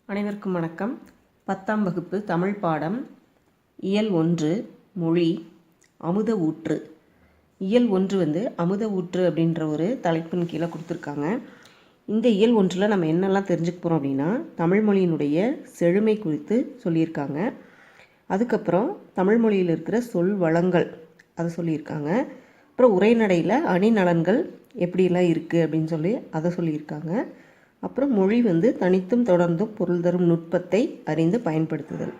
அனைவருக்கும் வணக்கம். 10ஆம் வகுப்பு தமிழ் பாடம் இயல் 1 மொழி அமுத ஊற்று. இயல் 1 அமுத ஊற்று அப்படின்ற ஒரு தலைப்பின் கீழே கொடுத்துருக்காங்க. இந்த இயல் 1 நம்ம என்னெல்லாம் தெரிஞ்சுக்க போகிறோம் அப்படின்னா, தமிழ் மொழியினுடைய செழுமை குறித்து சொல்லியிருக்காங்க. அதுக்கப்புறம் தமிழ் மொழியில் இருக்கிற சொல் வளங்கள் அதை சொல்லியிருக்காங்க. அப்புறம் உரைநடையில் அணிநலன்கள் எப்படிலாம் இருக்குது அப்படின்னு சொல்லி அதை சொல்லியிருக்காங்க. அப்புறம் மொழி தனித்தும் தொடர்ந்தும் பொருள் தரும் நுட்பத்தை அறிந்து பயன்படுத்துதல்.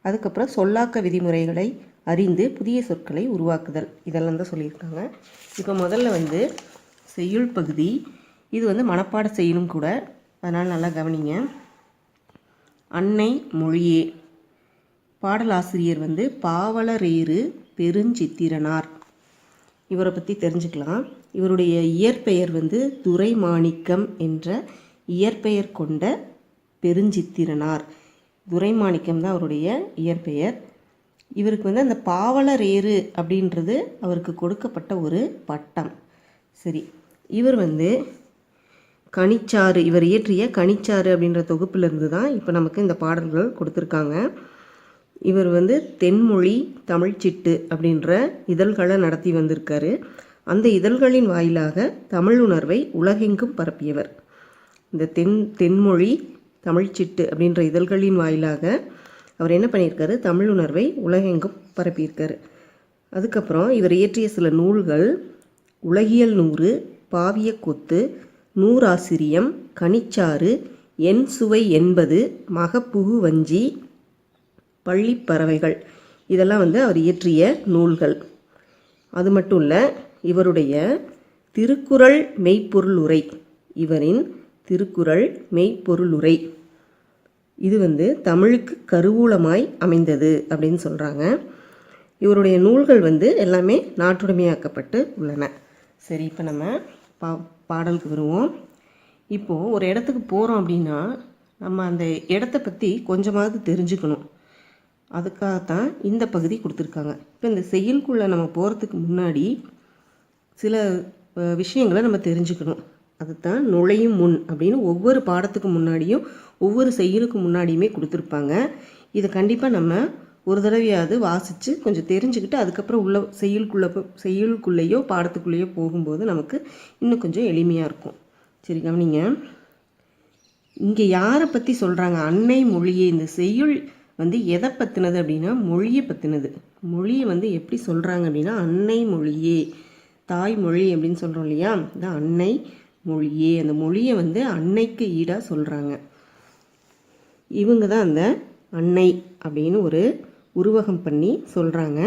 அதுக்கப்புறம் சொல்லாக்க விதிமுறைகளை அறிந்து புதிய சொற்களை உருவாக்குதல். இதெல்லாம் தான் சொல்லியிருக்காங்க. இப்போ முதல்ல செய்யுள் பகுதி. இது மனப்பாட செய்யணும் கூட, அதனால் நல்லா கவனிங்க. அன்னை மொழியே. பாடலாசிரியர் பாவலரேறு பெருஞ்சித்திரனார். இவரை பற்றி தெரிஞ்சுக்கலாம். இவருடைய இயற்பெயர் துரைமாணிக்கம் என்ற இயற்பெயர் கொண்ட பெருஞ்சித்திரனார். துரைமாணிக்கம் தான் அவருடைய இயற்பெயர். இவருக்கு அந்த பாவலரேறு அப்படின்றது அவருக்கு கொடுக்கப்பட்ட ஒரு பட்டம். சரி, இவர் கனிச்சாறு, இவர் இயற்றிய கனிச்சாறு அப்படின்ற தொகுப்பிலிருந்து தான் இப்போ நமக்கு இந்த பாடல்கள் கொடுத்துருக்காங்க. இவர் தென்மொழி தமிழ்ச்சிட்டு அப்படின்ற இதழ்களை நடத்தி வந்திருக்காரு. அந்த இதழ்களின் வாயிலாக தமிழ் உணர்வை உலகெங்கும் பரப்பியவர். இந்த தென்மொழி தமிழ்ச்சிட்டு அப்படின்ற இதழ்களின் வாயிலாக அவர் என்ன பண்ணியிருக்காரு, தமிழ் உணர்வை உலகெங்கும் பரப்பியிருக்காரு. அதுக்கப்புறம் இவர் இயற்றிய சில நூல்கள் உலகியல் 100, பாவிய கொத்து, நூறாசிரியம், கனிச்சாறு, என் சுவை 80, மகப்புகு வஞ்சி, பள்ளிப்பறவைகள். இதெல்லாம் அவர் இயற்றிய நூல்கள். அது மட்டும் இல்லை, இவருடைய திருக்குறள் மெய்ப்பொருளுரை, இவரின் திருக்குறள் மெய்ப்பொருளுரை இது தமிழுக்கு கருவூலமாய் அமைந்தது அப்படின்னு சொல்கிறாங்க. இவருடைய நூல்கள் எல்லாமே நாட்டுடைமையாக்கப்பட்டு உள்ளன. சரி, இப்போ நம்ம பாடலுக்கு வருவோம். இப்போது ஒரு இடத்துக்கு போகிறோம் அப்படின்னா நம்ம அந்த இடத்த பற்றி கொஞ்சமாவது தெரிஞ்சுக்கணும். அதுக்காகத்தான் இந்த பகுதி கொடுத்துருக்காங்க. இப்போ இந்த செயலுக்குள்ளே நம்ம போகிறதுக்கு முன்னாடி சில விஷயங்களை நம்ம தெரிஞ்சுக்கணும். அதுதான் நுழையும் முன் அப்படின்னு ஒவ்வொரு பாடத்துக்கு முன்னாடியும் ஒவ்வொரு செயலுக்கு முன்னாடியுமே கொடுத்துருப்பாங்க. இதை கண்டிப்பாக நம்ம ஒரு தடவையாவது வாசித்து கொஞ்சம் தெரிஞ்சுக்கிட்டு அதுக்கப்புறம் உள்ள செயலுக்குள்ளேயோ பாடத்துக்குள்ளேயோ போகும்போது நமக்கு இன்னும் கொஞ்சம் எளிமையாக இருக்கும். சரி, கவனிங்க. இங்கே யாரை பற்றி சொல்கிறாங்க? அன்னை மொழியே. இந்த செய்யுள் எதை பற்றினது அப்படின்னா மொழியை பற்றினது. மொழியை எப்படி சொல்கிறாங்க அப்படின்னா அன்னை மொழியே, தாய்மொழி அப்படின்னு சொல்கிறோம் இல்லையா, இந்த அன்னை மொழியே. அந்த மொழியை அன்னைக்கு ஈடாக சொல்கிறாங்க. இவங்க தான் அந்த அன்னை அப்படின்னு ஒரு உருவகம் பண்ணி சொல்கிறாங்க.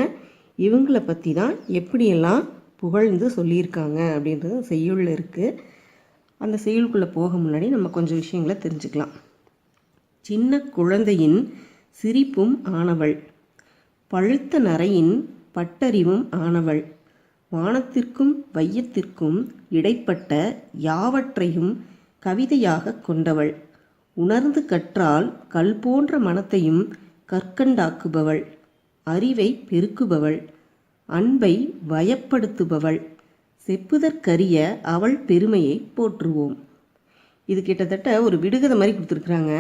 இவங்களை பற்றி தான் எப்படியெல்லாம் புகழ்ந்து சொல்லியிருக்காங்க அப்படின்றது செய்யுளில் இருக்குது. அந்த செய்யுளுக்குள்ளே போக முன்னாடி நம்ம கொஞ்சம் விஷயங்களை தெரிஞ்சுக்கலாம். சின்ன குழந்தையின் சிரிப்பும் ஆனவள், பழுத்த நரையின் பட்டறிவும் ஆனவள், வானத்திற்கும் வையத்திற்கும் இடைப்பட்ட யாவற்றையும் கவிதையாக கொண்டவள், உணர்ந்து கற்றால் கல் போன்ற மனத்தையும் கற்கண்டாக்குபவள், அறிவை பெருக்குபவள், அன்பை வயப்படுத்துபவள், செப்புதற்கரிய அவள் பெருமையை போற்றுவோம். இது கிட்டத்தட்ட ஒரு விடுகதை மாதிரி கொடுத்துருக்குறாங்க.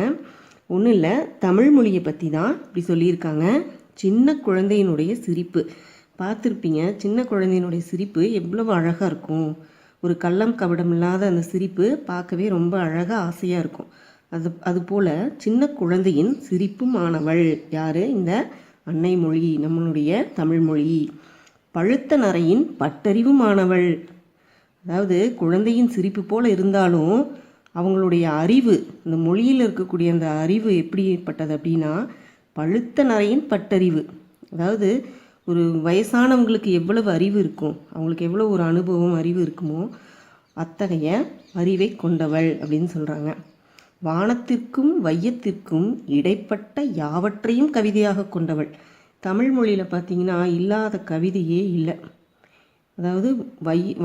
ஒன்றும் இல்லை, தமிழ் மொழியை பற்றி தான் இப்படி சொல்லியிருக்காங்க. சின்ன குழந்தையினுடைய சிரிப்பு பார்த்துருப்பீங்க. சின்ன குழந்தையினுடைய சிரிப்பு எவ்வளவு அழகாக இருக்கும். ஒரு கள்ளம் கபடம் இல்லாத அந்த சிரிப்பு பார்க்கவே ரொம்ப அழகாக ஆசையாக இருக்கும். அதுபோல் சின்ன குழந்தையின் சிரிப்பும் ஆனவள் யார்? இந்த அன்னை மொழி, நம்மளுடைய தமிழ் மொழி. பழுத்த நரையின் பட்டறிவும் ஆனவள், அதாவது குழந்தையின் சிரிப்பு போல் இருந்தாலும் அவங்களுடைய அறிவு, இந்த மொழியில் இருக்கக்கூடிய அந்த அறிவு எப்படிப்பட்டது அப்படின்னா பழுத்த நரையின் பட்டறிவு. அதாவது ஒரு வயசானவங்களுக்கு எவ்வளவு அறிவு இருக்கும், அவங்களுக்கு எவ்வளோ ஒரு அனுபவம் அறிவு இருக்குமோ அத்தகைய அறிவை கொண்டவள் அப்படின்னு சொல்கிறாங்க. வானத்திற்கும் வையத்திற்கும் இடைப்பட்ட யாவற்றையும் கவிதையாக கொண்டவள். தமிழ் மொழியில் பார்த்திங்கன்னா இல்லாத கவிதையே இல்லை. அதாவது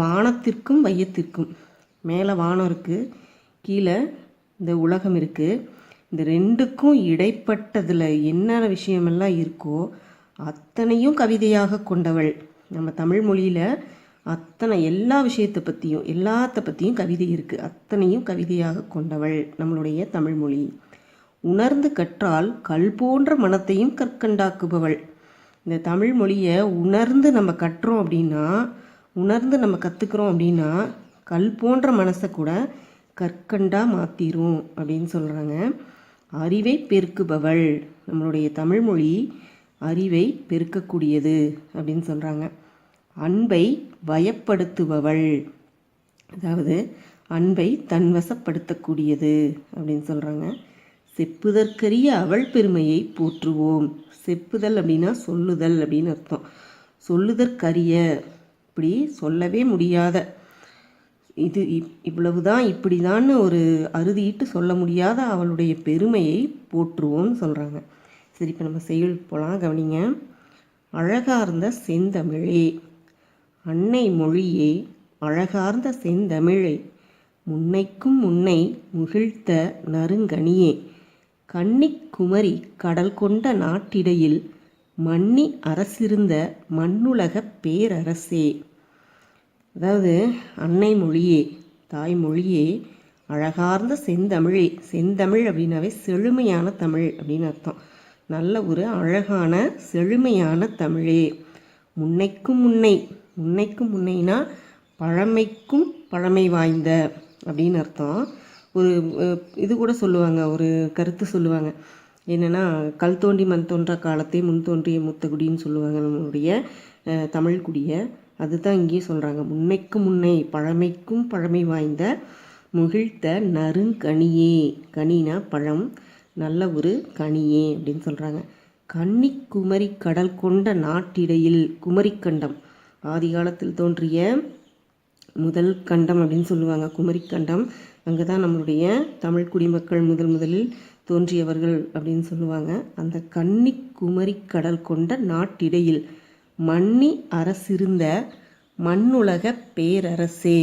வானத்திற்கும் வையத்திற்கும், மேலே வானம் இருக்குது, கீழே இந்த உலகம் இருக்குது. இந்த ரெண்டுக்கும் இடைப்பட்டதில் என்னென்ன விஷயமெல்லாம் இருக்கோ அத்தனையும் கவிதையாக கொண்டவள். நம்ம தமிழ் மொழியில் அத்தனை எல்லா விஷயத்தை பற்றியும் எல்லாத்த பற்றியும் கவிதை இருக்குது. அத்தனையும் கவிதையாக கொண்டவள் நம்மளுடைய தமிழ்மொழி. உணர்ந்து கற்றால் கல் போன்ற மனத்தையும் கற்கண்டாக்குபவள். இந்த தமிழ் மொழியை உணர்ந்து நம்ம கற்றோம் அப்படின்னா, உணர்ந்து நம்ம கற்றுக்குறோம் அப்படின்னா கல் போன்ற மனசை கூட கற்கண்டா மாற்றிரும் அப்படின்னு சொல்கிறாங்க. அறிவை பெருக்குபவள், நம்மளுடைய தமிழ்மொழி அறிவை பெருக்கக்கூடியது அப்படின்னு சொல்கிறாங்க. அன்பை வயப்படுத்துபவள், அதாவது அன்பை தன்வசப்படுத்தக்கூடியது அப்படின்னு சொல்கிறாங்க. செப்புதற்கரிய அவள் பெருமையை போற்றுவோம். செப்புதல் அப்படின்னா சொல்லுதல் அப்படின்னு அர்த்தம். சொல்லுதற்கரிய, இப்படி சொல்லவே முடியாத, இது இவ்வளவுதான் இப்படிதான்னு ஒரு அறுதிட்டு சொல்ல முடியாத அவளுடைய பெருமையை போற்றுவோம்னு சொல்கிறாங்க. சரி, இப்போ நம்ம செய்யுளுக்கு போகலாம், கவனிங்க. அழகார்ந்த செந்தமிழே, அன்னை மொழியே, அழகார்ந்த செந்தமிழே, முன்னைக்கும் முன்னை முகிழ்த்த நறுங்கனியே, கன்னிக் குமரி கடல் கொண்ட நாட்டிடையில் மன்னி அரசிருந்த மண்ணுலகப் பேரரசே. அதாவது அன்னை மொழியே, தாய்மொழியே, அழகார்ந்த செந்தமிழே. செந்தமிழ் அப்படின்னாவே செழுமையான தமிழ் அப்படின்னு அர்த்தம். நல்ல ஒரு அழகான செழுமையான தமிழே. முன்னைக்கும் முன்னை, முன்னைக்கும் முன்னைனா பழமைக்கும் பழமை வாய்ந்த அப்படின்னு அர்த்தம். ஒரு இது கூட சொல்லுவாங்க, ஒரு கருத்து சொல்லுவாங்க. என்னென்னா, கல் தோண்டி மண் தோன்றா காலத்தை முன் தோன்றிய மூத்தகுடின்னு சொல்லுவாங்க நம்மளுடைய தமிழ்குடியை. அதுதான் இங்கேயே சொல்கிறாங்க. முன்னைக்கும் முன்னை பழமைக்கும் பழமை வாய்ந்த முகிழ்த்த நறுங்கனியே. கனினா பழம், நல்ல ஒரு கனியே அப்படின்னு சொல்கிறாங்க. கன்னிக்குமரி கடல் கொண்ட நாட்டிடையில், குமரிக்கண்டம் ஆதி காலத்தில் தோன்றிய முதல் கண்டம் அப்படின்னு சொல்லுவாங்க, குமரிக்கண்டம். அங்கே தான் நம்மளுடைய தமிழ் குடிமக்கள் முதலில் தோன்றியவர்கள் அப்படின்னு சொல்லுவாங்க. அந்த கன்னிக்குமரி கடல் கொண்ட நாட்டிடையில் மன்னி அரசிருந்த மண்ணுலக பேரரசே.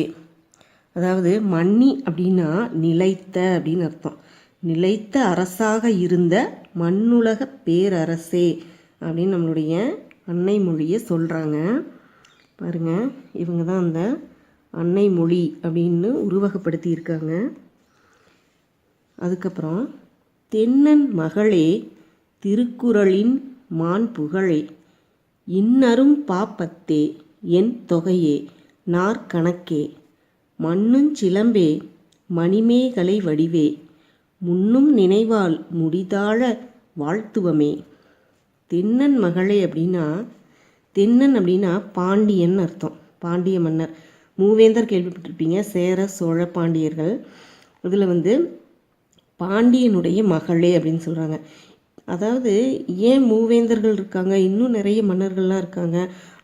அதாவது மன்னி அப்படின்னா நிலைத்த அப்படின்னு அர்த்தம். நிலைத்த அரசாக இருந்த மண்ணுலக பேரரசே அப்படின்னு நம்மளுடைய அன்னை மொழியை சொல்கிறாங்க. பாருங்கள், இவங்க தான் அந்த அன்னை மொழி அப்படின்னு உருவகப்படுத்தி இருக்காங்க. அதுக்கப்புறம் தென்னன் மகளே, திருக்குறளின் மான் புகழே, இன்னரும் பாப்பத்தே, என் தொகையே, நாற்கணக்கே, மண்ணுஞ் சிலம்பே, மணிமேகலை வடிவே, முன்னும் நினைவால் முடிதாழ வாழ்த்துவமே. தென்னன் மகளே அப்படின்னா, தென்னன் அப்படின்னா பாண்டியன் அர்த்தம். பாண்டிய மன்னர், மூவேந்தர் கேள்விப்பட்டிருப்பீங்க, சேர சோழ பாண்டியர்கள். இதில் பாண்டியனுடைய மகளே அப்படின்னு சொல்கிறாங்க. அதாவது ஏன் மூவேந்தர்கள் இருக்காங்க, இன்னும் நிறைய மன்னர்கள்லாம் இருக்காங்க,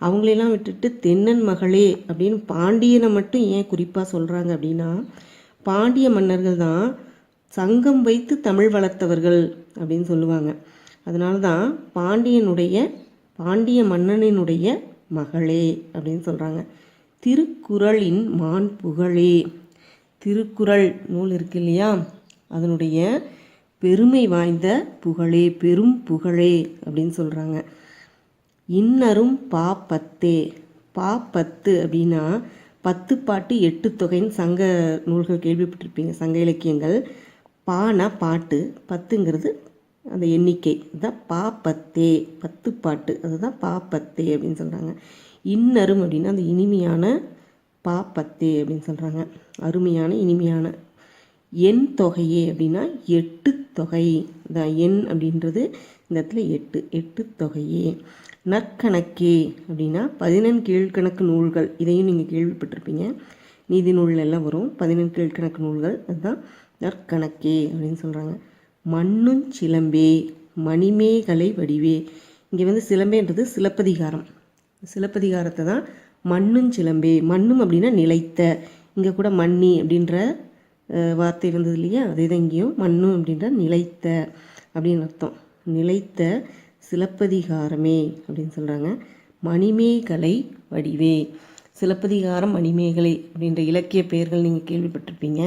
அவங்களெல்லாம் விட்டுட்டு தென்னன் மகளே அப்படின்னு பாண்டியனை மட்டும் ஏன் குறிப்பாக சொல்கிறாங்க அப்படின்னா, பாண்டிய மன்னர்கள் தான் சங்கம் வைத்து தமிழ் வளர்த்தவர்கள் அப்படின்னு சொல்லுவாங்க. அதனால தான் பாண்டிய மன்னனினுடைய மகளே அப்படின்னு சொல்கிறாங்க. திருக்குறளின் மான் புகழே. திருக்குறள் நூல் இருக்கு இல்லையா, அதனுடைய பெருமை வாய்ந்த புகழே, பெரும் புகழே அப்படின்னு சொல்கிறாங்க. இன்னரும் பாப்பத்தே. பாப்பத்து அப்படின்னா 10 பாட்டு 8 தொகைன்னு சங்க நூல்கள் கேள்விப்பட்டிருப்பீங்க, சங்க இலக்கியங்கள். பானா பாட்டு, 10ங்கிறது அந்த எண்ணிக்கை, அதுதான் பாப்பத்தே, 10 பாட்டு, அதுதான் பாப்பத்தே அப்படின்னு சொல்கிறாங்க. இன்னரும் அப்படின்னா அந்த இனிமையான பாப்பத்தே அப்படின்னு சொல்கிறாங்க, அருமையான இனிமையான. எண் தொகையே அப்படின்னா 8 தொகை தான். எண் அப்படின்றது இந்த இடத்துல 8 தொகையே. நற்கணக்கே அப்படின்னா 14 கீழ்கணக்கு நூல்கள், இதையும் நீங்கள் கேள்விப்பட்டிருப்பீங்க, நீதி நூல் எல்லாம் வரும், 14 கீழ்கணக்கு நூல்கள், அதுதான் நற்கணக்கே அப்படின்னு சொல்கிறாங்க. மண்ணுஞ் சிலம்பே, மணிமேகலை வடிவே. இங்கே சிலம்பேன்றது சிலப்பதிகாரம், சிலப்பதிகாரத்தை தான் மண்ணுஞ் சிலம்பே. மண்ணும் அப்படின்னா நிலைத்த, இங்கே கூட மன்னி அப்படின்ற வார்த்தை வந்தது இல்லையா, அதே தான் இங்கேயும் மண்ணும் அப்படின்ற நிலைத்த அப்படின்னு அர்த்தம். நிலைத்த சிலப்பதிகாரமே அப்படின்னு சொல்கிறாங்க. மணிமேகலை வடிவே. சிலப்பதிகாரம், மணிமேகலை அப்படின்ற இலக்கிய பெயர்கள் நீங்கள் கேள்விப்பட்டிருப்பீங்க,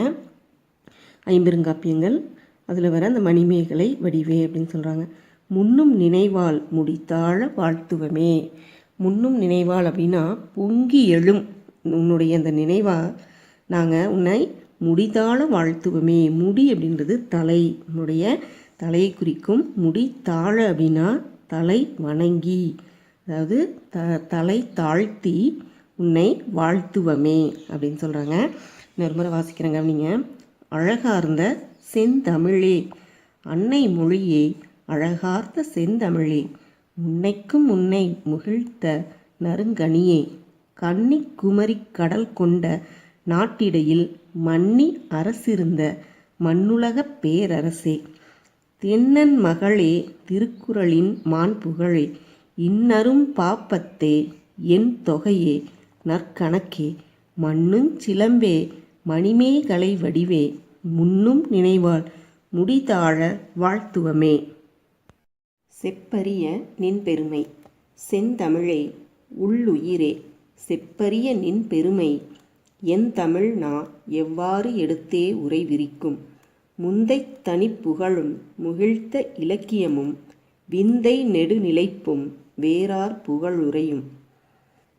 ஐம்பெருங்காப்பியங்கள், அதில் வர அந்த மணிமேகலை வடிவே அப்படின்னு சொல்கிறாங்க. முன்னும் நினைவால் முடித்தாழ வாழ்த்துவமே. முன்னும் நினைவால் அப்படின்னா பொங்கி எழும் உன்னுடைய அந்த நினைவால் நாங்கள் உன்னை முடிதாழ வாழ்த்துவமே. முடி அப்படின்றது தலை, உன்னுடைய தலையை குறிக்கும். முடி தாழ அப்படின்னா தலை வணங்கி, அதாவது தலை தாழ்த்தி உன்னை வாழ்த்துவமே அப்படின்னு சொல்கிறாங்க. இன்னொரு முறை வாசிக்கிறேங்க. நீங்கள் அழகார்ந்த செந்தமிழே, அன்னை மொழியே, அழகார்ந்த செந்தமிழே, முன்னைக்கும் முன்னை முகிழ்த்த நறுங்கனியே, கன்னி குமரி கடல் கொண்ட நாட்டிடையில் மன்னி அரசிருந்த மண்ணுலகப் பேரரசே, தென்னன் மகளே, திருக்குறளின் மாண்புகழே, இன்னரும் பாப்பத்தே, என் தொகையே, நற்கணக்கே, மண்ணுஞ் சிலம்பே, மணிமேகலை வடிவே, முன்னும் நினைவாள் முடிதாழ வாழ்த்துவமே. செப்பரிய நின் பெருமை செந்தமிழே, உள்ளுயிரே, செப்பரிய நின் பெருமை, என் தமிழ் நா எவ்வாறு எடுத்தே உரை விரிக்கும். முந்தைத் தனிப்புகழும் முகிழ்த்த இலக்கியமும், விந்தை நெடுநிலைப்பும் வேறார் புகழுரையும்.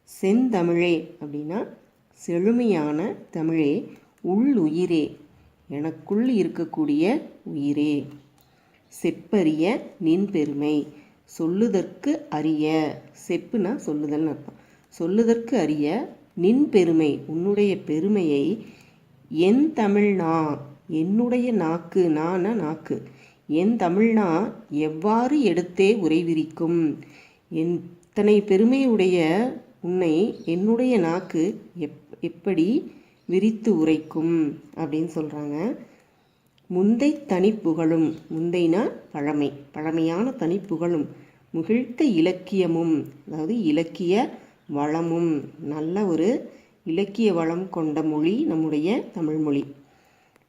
செந்தமிழே அப்படின்னா செழுமையான தமிழே, உள்ளுயிரே, எனக்குள் இருக்கக்கூடிய உயிரே, செப்பரிய நின் பெருமை, சொல்லுதற்கு அரிய, செப்புனா சொல்லுதல்னு அர்த்தம், சொல்லுதற்கு அரிய நின் பெருமை, உன்னுடைய பெருமையை, என் தமிழ்னா, என்னுடைய நாக்கு, நானா நாக்கு, என் தமிழ்னா எவ்வாறு எடுத்தே உரைவிரிக்கும், எத்தனை பெருமையுடைய உன்னை என்னுடைய நாக்கு எப்படி விரித்து உரைக்கும் அப்படின்னு சொல்கிறாங்க. முந்தை தனிப்புகழும், முந்தைனா பழமை, பழமையான தனிப்புகழும், முகிழ்த்த இலக்கியமும், அதாவது இலக்கிய வளமும், நல்ல ஒரு இலக்கிய வளம் கொண்ட மொழி நம்முடைய தமிழ்மொழி.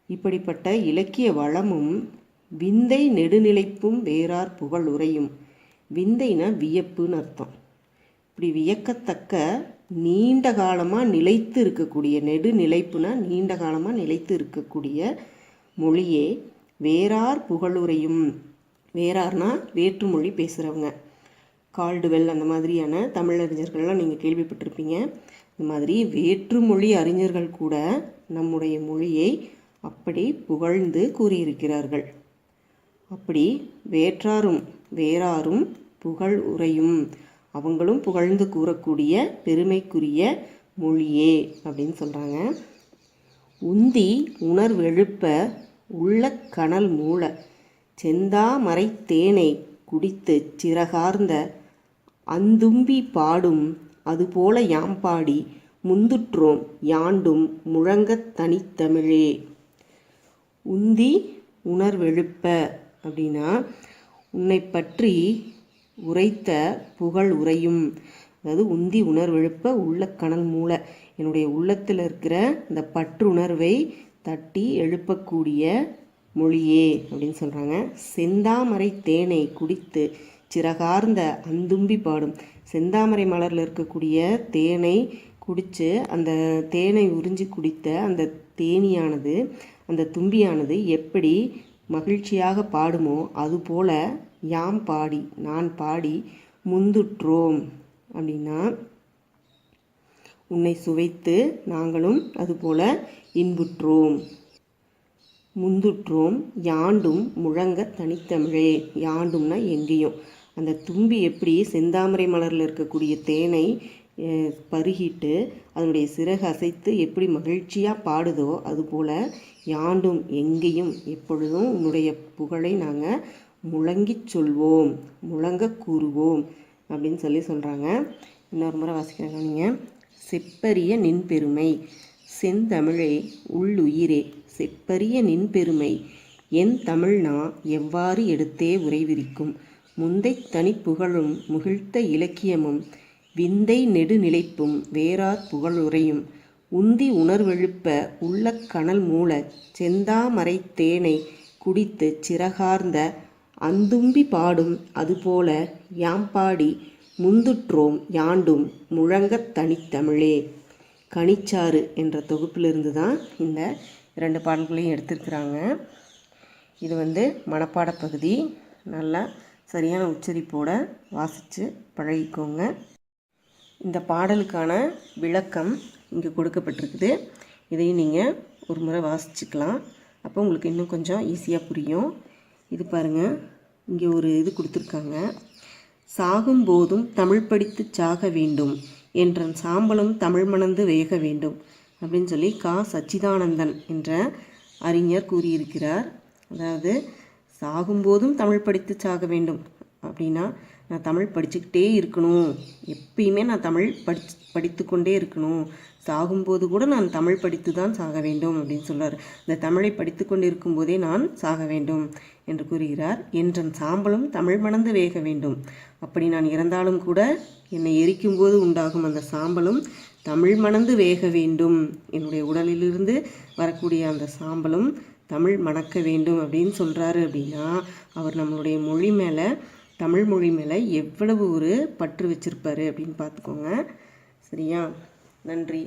இப்படிப்பட்ட இலக்கிய வளமும், விந்தை நெடுநிலைப்பும் வேறார் புகழ் உரையும். விந்தைனா வியப்புன்னு அர்த்தம். இப்படி வியக்கத்தக்க நீண்ட காலமாக நிலைத்து இருக்கக்கூடிய, நெடுநிலைப்புனா நீண்ட காலமாக நிலைத்து இருக்கக்கூடிய மொழியே, வேறார் புகழுரையும். வேறார்னா வேற்றுமொழி பேசுகிறவங்க, கால்டுவெல் அந்த மாதிரியான தமிழறிஞர்கள்லாம் நீங்கள் கேள்விப்பட்டிருப்பீங்க. இந்த மாதிரி வேற்றுமொழி அறிஞர்கள் கூட நம்முடைய மொழியை அப்படி புகழ்ந்து கூறியிருக்கிறார்கள். அப்படி வேறாரும் புகழ் உரையும், அவங்களும் புகழ்ந்து கூறக்கூடிய பெருமைக்குரிய மொழியே அப்படின்னு சொல்கிறாங்க. உந்தி உணர்வெழுப்ப உள்ள கனல் மூல, செந்தாமரை தேனை குடித்து சிறகார்ந்த அந்தும்பி பாடும், அதுபோல யாம் பாடி முந்துற்றோம் யாண்டும் முழங்கத் தனித்தமிழே. உந்தி உணர்வெழுப்ப அப்படின்னா உன்னை பற்றி உரைத்த புகழ் உரையும், அதாவது உந்தி உணர்வெழுப்ப உள்ள கனல் மூல, என்னுடைய உள்ளத்தில் இருக்கிற இந்த பற்றுணர்வை தட்டி எழுப்பக்கூடிய மொழியே அப்படின்னு சொல்கிறாங்க. செந்தாமரை தேனை குடித்து சிறகார்ந்த அந்தும்பி பாடும், செந்தாமரை மலரில் இருக்கக்கூடிய தேனை குடித்து அந்த தேனை உறிஞ்சி குடித்த அந்த தேனியானது, அந்த தும்பியானது எப்படி மகிழ்ச்சியாக பாடுமோ அதுபோல யாம் பாடி, நான் பாடி முந்துற்றோம் அப்படின்னா உன்னை சுவைத்து நாங்களும் அதுபோல இன்புற்றோம். முந்துற்றோம் யாண்டும் முழங்க தனித்தமிழே, யாண்டும்னா எங்கேயும். அந்த தும்பி எப்படி செந்தாமரை மலரில் இருக்கக்கூடிய தேனை பருகிட்டு அதனுடைய சிறகு அசைத்து எப்படி மகிழ்ச்சியாக பாடுதோ அதுபோல் யாண்டும் எங்கேயும் எப்பொழுதும் உன்னுடைய புகழை நாங்கள் முழங்கிச் சொல்வோம், முழங்க கூறுவோம் அப்படின்னு சொல்கிறாங்க. இன்னொரு முறை வாசிக்கிறாங்க. நீங்கள் செப்பரிய நின் பெருமை செந்தமிழே, உள்ளுயிரே, செப்பரிய நின் பெருமை, என் தமிழ்னா எவ்வாறு எடுத்தே உரைவிரிக்கும். முந்தை தனிப்புகழும் முகிழ்த்த இலக்கியமும், விந்தை நெடுநிலைப்பும் வேறார் புகழுரையும், உந்தி உணர்வெழுப்ப உள்ள கனல் மூல, செந்தாமரை தேனை குடித்து சிறகார்ந்த அந்தும்பி பாடும், அதுபோல யாம் பாடி முந்துற்றோம் யாண்டும் முழங்கத் தனித்தமிழே. கனிச்சாறு என்ற தொகுப்பிலிருந்து தான் இந்த 2 பாடல்களையும் எடுத்திருக்கிறாங்க. இது மனப்பாட பகுதி. நல்லா சரியான உச்சரிப்போடு வாசித்து பழகிக்கோங்க. இந்த பாடலுக்கான விளக்கம் இங்கே கொடுக்கப்பட்டிருக்குது. இதையும் நீங்கள் ஒரு முறை வாசிச்சுக்கலாம். அப்போ உங்களுக்கு இன்னும் கொஞ்சம் ஈஸியாக புரியும். இது பாருங்கள், இங்கே ஒரு இது கொடுத்துருக்காங்க. சாகும்போதும் தமிழ் படித்து சாக வேண்டும் என்றன் சாம்பலும் தமிழ் மணந்து வேக வேண்டும் அப்படின்னு சொல்லி சச்சிதானந்தன் என்ற அறிஞர் கூறியிருக்கிறார். அதாவது சாகும்போதும் தமிழ் படித்து சாக வேண்டும் அப்படின்னா நான் தமிழ் படிச்சுக்கிட்டே இருக்கணும், எப்பயுமே நான் தமிழ் படித்து கொண்டே இருக்கணும், சாகும்போது கூட நான் தமிழ் படித்து தான் சாக வேண்டும் அப்படின்னு சொல்கிறார். இந்த தமிழை படித்து கொண்டு இருக்கும்போதே நான் சாக வேண்டும் என்று கூறுகிறார். என்றன் சாம்பலும் தமிழ் மணந்து வேக வேண்டும், அப்படி நான் இறந்தாலும் கூட என்னை எரிக்கும்போது உண்டாகும் அந்த சாம்பலும் தமிழ் மணந்து வேக வேண்டும், என்னுடைய உடலிலிருந்து வரக்கூடிய அந்த சாம்பலும் தமிழ் மணக்க வேண்டும் அப்படின்னு சொல்கிறாரு. அப்படின்னா அவர் நம்மளுடைய மொழி மேலே, தமிழ் மொழி மேலே எவ்வளவு ஒரு பற்று வச்சுருப்பாரு அப்படின்னு பார்த்துக்கோங்க. சரியா? நன்றி.